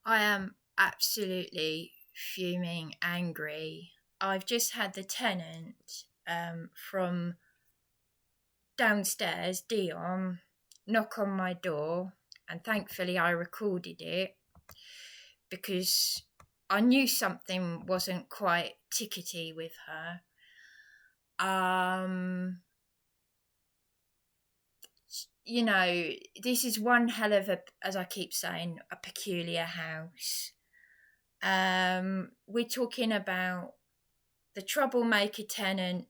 I am absolutely fuming angry. I've just had the tenant from downstairs, Dion, knock on my door, and thankfully I recorded it because I knew something wasn't quite tickety with her. You know, this is one hell of a, as I keep saying, a peculiar house. We're talking about the troublemaker tenant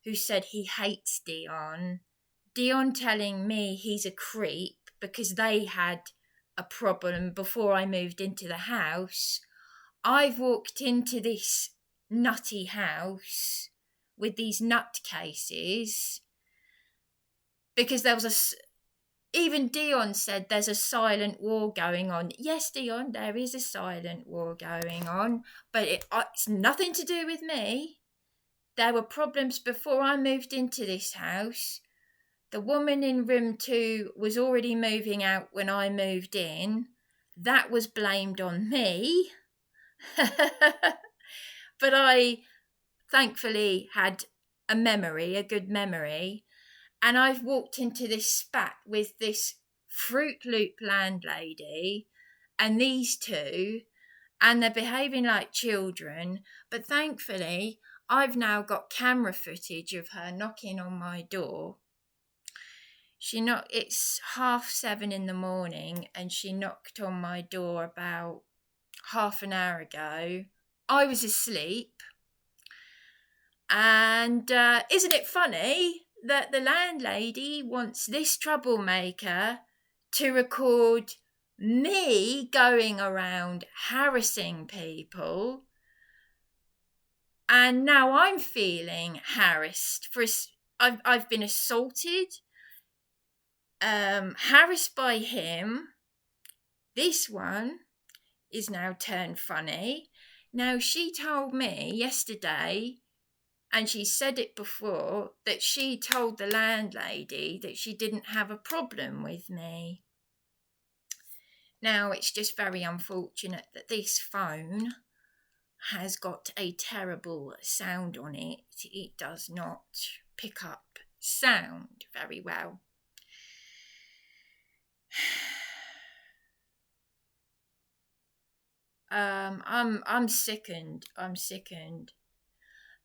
who said he hates Dion. Dion telling me he's a creep because they had a problem before I moved into the house. I've walked into this nutty house with these nutcases because there was even Dion said there's a silent war going on. Yes, Dion, there is a silent war going on, but it's nothing to do with me. There were problems before I moved into this house. The woman in room 2 was already moving out when I moved in. That was blamed on me. But I thankfully had a good memory. And I've walked into this spat with this Fruit Loop landlady and these two, and they're behaving like children. But thankfully, I've now got camera footage of her knocking on my door. It's 7:30 in the morning, and she knocked on my door about half an hour ago. I was asleep. And isn't it funny that the landlady wants this troublemaker to record me going around harassing people, and now I'm feeling harassed I've been assaulted, harassed by him. This one is now turned funny. Now, she told me yesterday, and she said it before, that she told the landlady that she didn't have a problem with me. Now, it's just very unfortunate that this phone has got a terrible sound on it. It does not pick up sound very well. I'm sickened.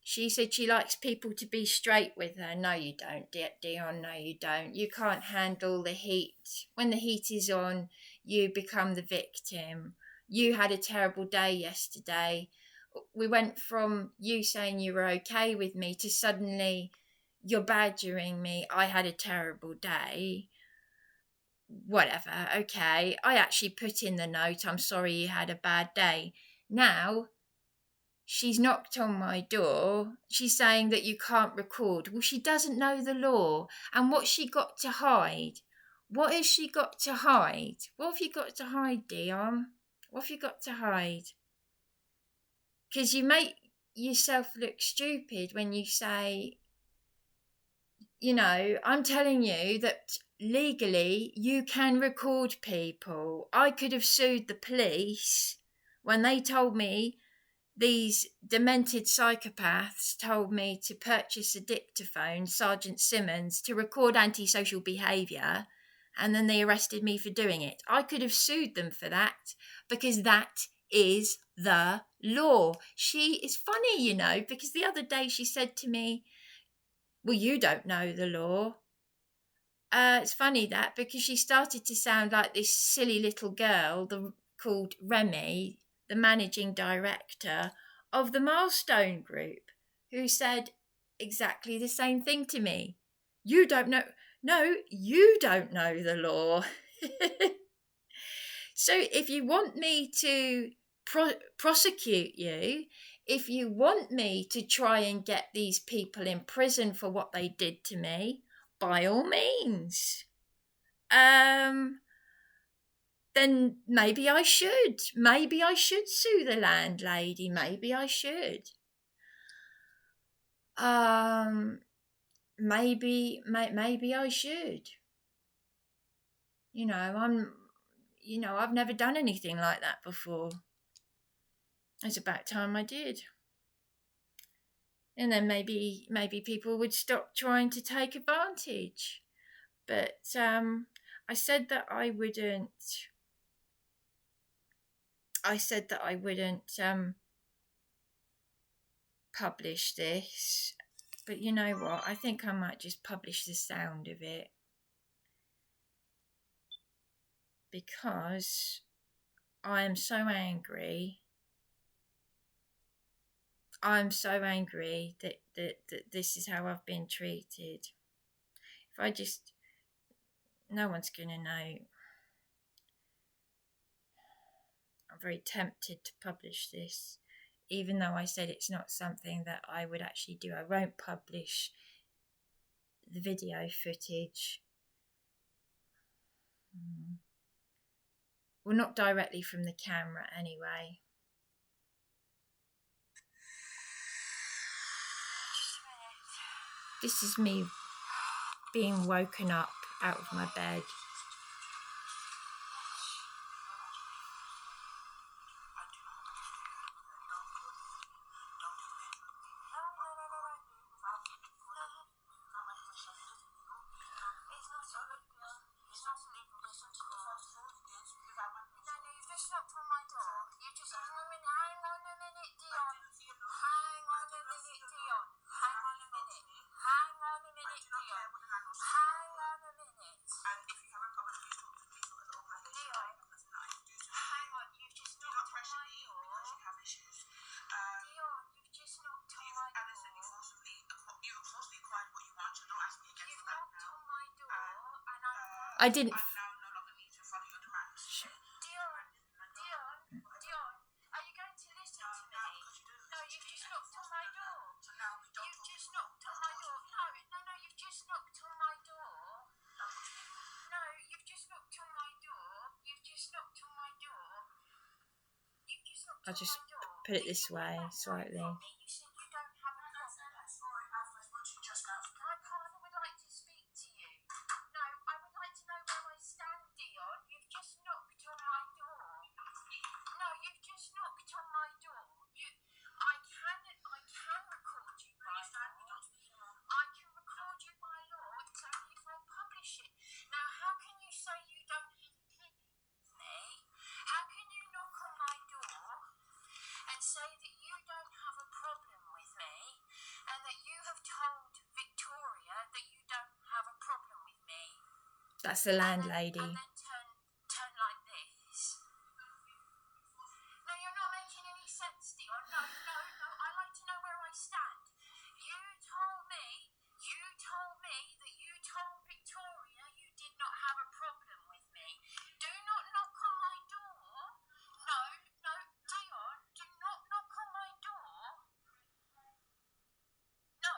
She said she likes people to be straight with her. No, you don't, Dion. No, you don't. You can't handle the heat. When the heat is on, you become the victim. You had a terrible day yesterday. We went from you saying you were okay with me to suddenly you're badgering me. I had a terrible day. Whatever, okay. I actually put in the note, I'm sorry you had a bad day. Now, she's knocked on my door. She's saying that you can't record. Well, she doesn't know the law. And what's she got to hide? What has she got to hide? What have you got to hide, Dion? What have you got to hide? Because you make yourself look stupid when you say, you know, I'm telling you that legally you can record people. I could have sued the police when they told me, these demented psychopaths told me to purchase a dictaphone, Sergeant Simmons, to record antisocial behaviour, and then they arrested me for doing it. I could have sued them for that because that is the law. She is funny, you know, because the other day she said to me, well, you don't know the law. It's funny that, because she started to sound like this silly little girl called Remy, the managing director of the Milestone Group, who said exactly the same thing to me. You don't know. No, you don't know the law. So if you want me to prosecute you, if you want me to try and get these people in prison for what they did to me, by all means. Then maybe I should. Maybe I should sue the landlady. Maybe I should. Maybe I should. You know, you know, I've never done anything like that before. It's about time I did. And then maybe people would stop trying to take advantage. But I said that I wouldn't. Publish this. But you know what? I think I might just publish the sound of it. Because I am so angry. I'm so angry that this is how I've been treated. If I just... no one's going to know. I'm very tempted to publish this, even though I said it's not something that I would actually do. I won't publish the video footage. Well, not directly from the camera anyway. This is me being woken up out of my bed. I didn't. Dion, are you going to listen to me? No, you've just knocked on my door. You've just knocked on my door. No, you've just knocked on my door. No, you've just knocked on my door. You've just knocked on my door. I'll just put it this way slightly. That's the landlady. And then turn like this. No, you're not making any sense, Dion. No. I like to know where I stand. You told me that you told Victoria you did not have a problem with me. Do not knock on my door. No, Dion, do not knock on my door. No,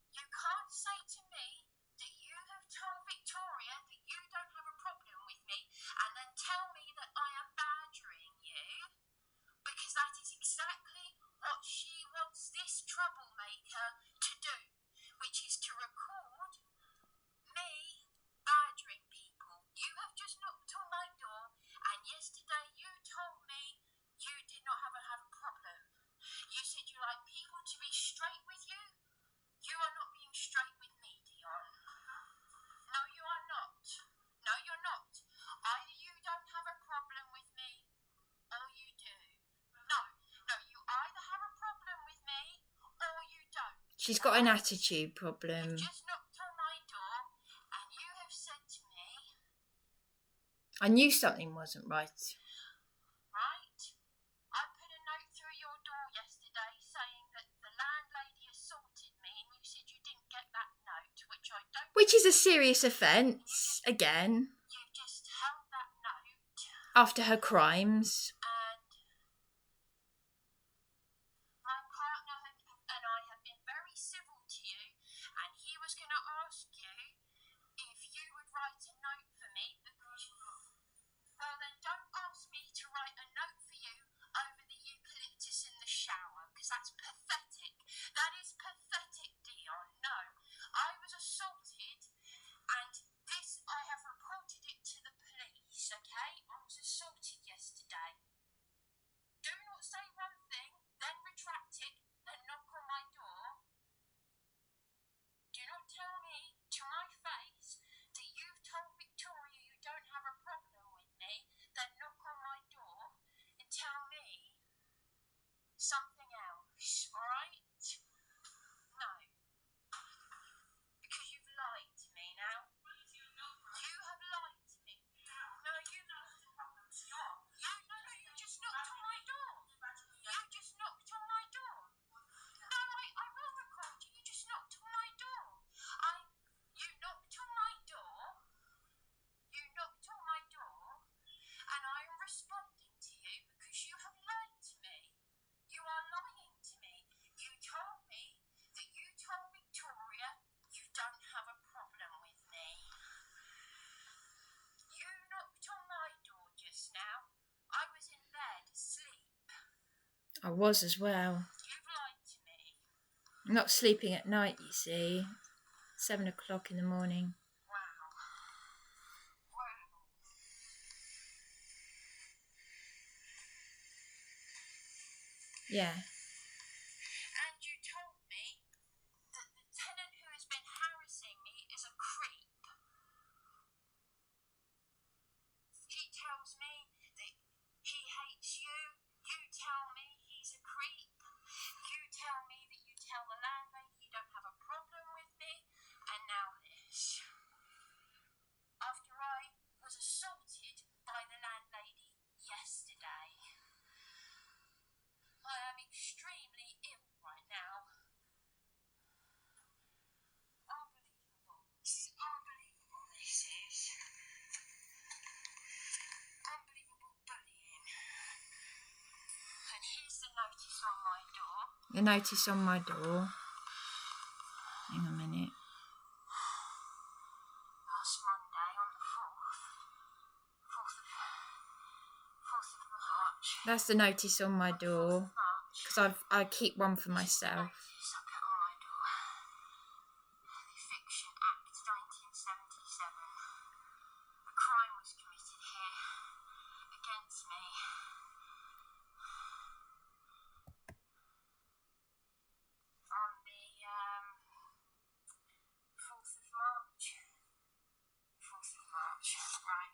you can't say to me that you have told Victoria that you don't have a problem with me and then tell me that I am badgering you, because that is exactly what she wants this troublemaker to do, which is to record me badgering people. You have just knocked on my door and yesterday you told me you did not have a problem. You said you like people to be straight with you. You are not being straight with me, Dion. No, you are not. No, you're not. Either you don't have a problem with me, or you do. No, you either have a problem with me, or you don't. She's got an attitude problem. You just knocked on my door, and you have said to me... I knew something wasn't right. Right? I put a note through your door yesterday saying that the landlady assaulted me, and you said you didn't get that note, which I don't... Which is a serious offence, again. You've just held that note. After her crimes. And my partner and I have been very civil to you, and he was going to ask you if you would write a note for me, because... Well, then don't ask me to write a note for you over the eucalyptus in the shower, because that's pathetic. That is pathetic, Dion. No, I was assaulted, and this, I have reported it to the police, okay? I was I was as well. You've lied to me. I'm not sleeping at night, you see. 7 o'clock in the morning. Wow. Yeah. And you told me that the tenant who has been harassing me is a creep. He tells me that he hates you. You tell me he's a creep. You tell me that you tell the landlady you don't have a problem with me. And now this. After I was assaulted by the landlady yesterday. I am extremely ill right now. Unbelievable. Unbelievable this is. Unbelievable bullying. And here's the notice on my door. The notice on my door. Hang on a minute. Last Monday on the 4th of March. That's the notice on my door. Because I keep one for myself. Notice I put on my door. The Eviction Act 1977. A crime was committed here against me. On the 4th of March. 4th of March, right.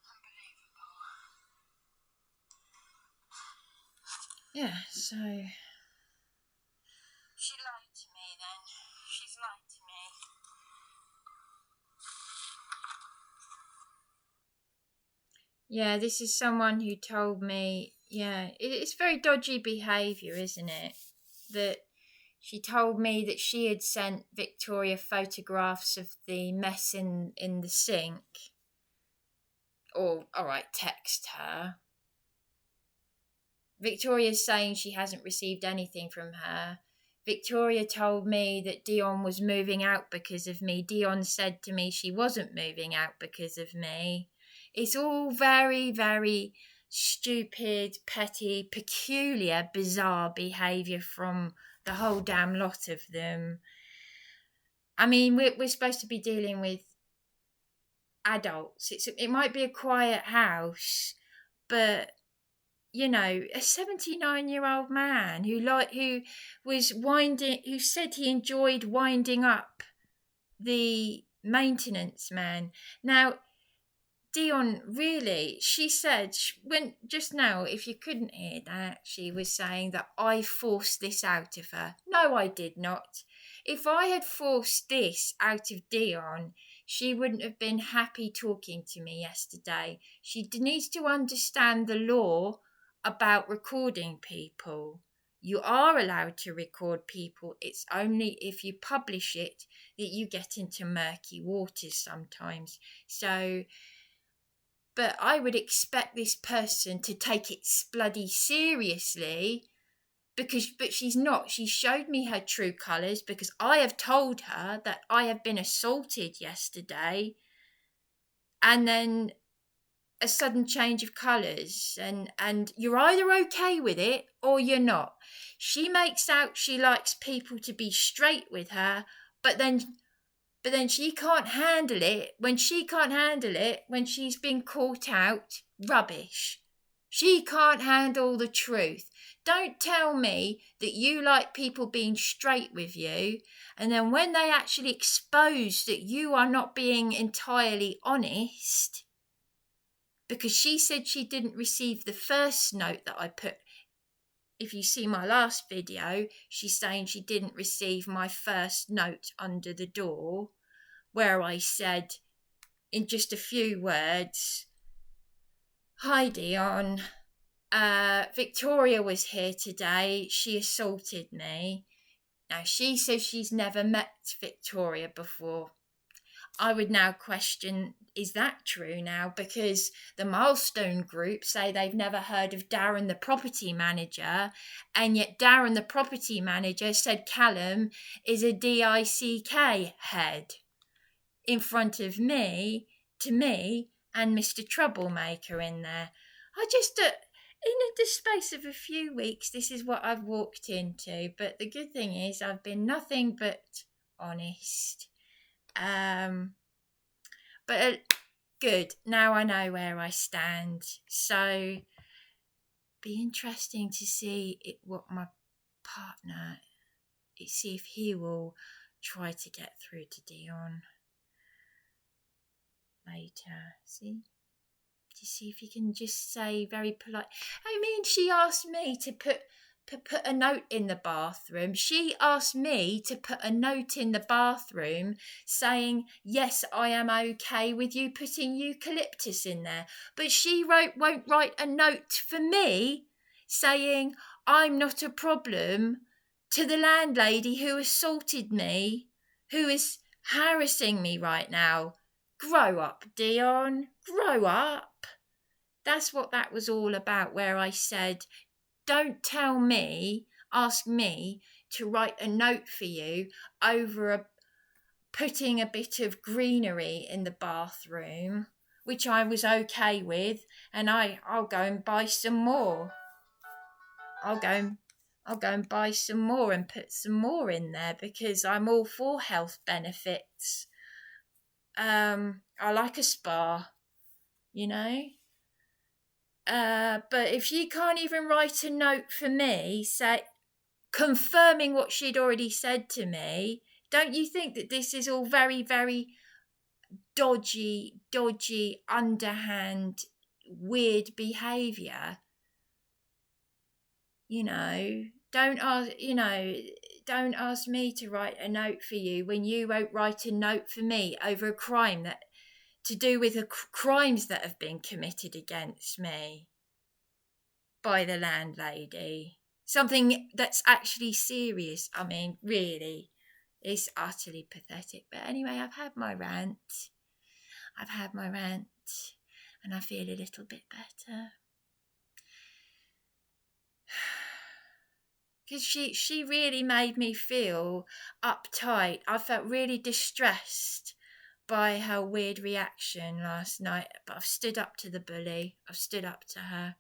Unbelievable. Yeah, so... She lied to me then. She's lied to me. Yeah, this is someone who told me, yeah, it's very dodgy behaviour, isn't it? That she told me that she had sent Victoria photographs of the mess in the sink. Or, alright, text her. Victoria's saying she hasn't received anything from her. Victoria told me that DIONNE was moving out because of me. DIONNE said to me she wasn't moving out because of me. It's all very, very stupid, petty, peculiar, bizarre behaviour from the whole damn lot of them. I mean, we're supposed to be dealing with adults. It might be a quiet house, but you know, a 79-year-old man who said he enjoyed winding up the maintenance man. Now, DIONNE, really, she said, when just now, if you couldn't hear that, she was saying that I forced this out of her. No, I did not. If I had forced this out of DIONNE, she wouldn't have been happy talking to me yesterday. She needs to understand the law about recording people. You are allowed to record people. It's only if you publish it that you get into murky waters sometimes. So, but I would expect this person to take it bloody seriously, but she's not. She showed me her true colours because I have told her that I have been assaulted yesterday, and then a sudden change of colours, and you're either okay with it or you're not. She makes out she likes people to be straight with her, but then she can't handle it when she's been caught out. Rubbish. She can't handle the truth. Don't tell me that you like people being straight with you, and then when they actually expose that you are not being entirely honest, because she said she didn't receive the first note that I put. If you see my last video, she's saying she didn't receive my first note under the door, where I said in just a few words, "Hi DIONNE, Victoria was here today. She assaulted me." Now she says she's never met Victoria before. I would now question, is that true now? Because the Milestone Group say they've never heard of Darren the property manager, and yet Darren the property manager said Callum is a DICK head in front of me, to me, and Mr. Troublemaker in there. I just, in the space of a few weeks, this is what I've walked into. But the good thing is I've been nothing but honest. But good. Now I know where I stand. So be interesting to see what my partner, see if he will try to get through to DIONNE later. To see if he can just say very polite. I mean, she asked me to put a note in the bathroom. She asked me to put a note in the bathroom saying, yes, I am okay with you putting eucalyptus in there. But she won't write a note for me saying, I'm not a problem to the landlady who assaulted me, who is harassing me right now. Grow up, DIONNE. Grow up. That's what that was all about, where I said, don't ask me to write a note for you over putting a bit of greenery in the bathroom, which I was okay with, and I'll go and buy some more. I'll go and buy some more and put some more in there because I'm all for health benefits. I like a spa, you know. But if she can't even write a note for me, confirming what she'd already said to me, don't you think that this is all very, very dodgy, underhand, weird behaviour? Don't ask me to write a note for you when you won't write a note for me over a crime to do with the crimes that have been committed against me by the landlady. Something that's actually serious. I mean, really, it's utterly pathetic. But anyway, I've had my rant. And I feel a little bit better. Because she really made me feel uptight. I felt really distressed by her weird reaction last night. But I've stood up to the bully. I've stood up to her.